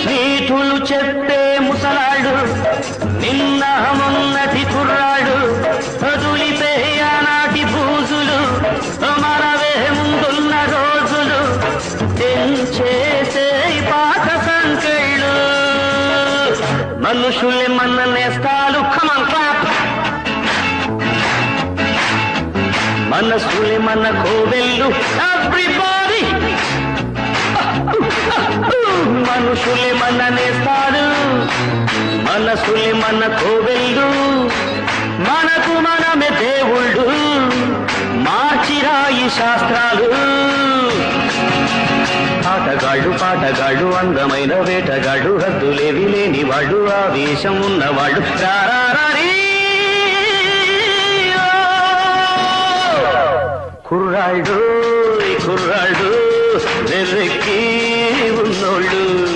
నీతులు చెప్పే ముసలాడు నిన్న మొన్నటి కుర్రాడు వదులితే ఆనాటి బూజులు మనవే ముందున్న రోజులు తెంచేసే పాత సంకెళ్ళు మనుషులే మన నేస్తాలు కమన్ క్లాప్ మనసులే మన కోవెళ్ళు ఎవ్రీబాడీ మనుషులే మన నేస్తాడు మనసులే మన కోవెళ్ళు మనకు మనమే దేవుళ్ళు మార్చిరాయి శాస్త్రాలు పాటగాళ్ళు అందమైన వేటగాళ్ళు హద్దులేవి లేని వాడు ఆవేశం ఉన్నవాళ్ళు కుర్రాళ్ళు వెర్రెక్కి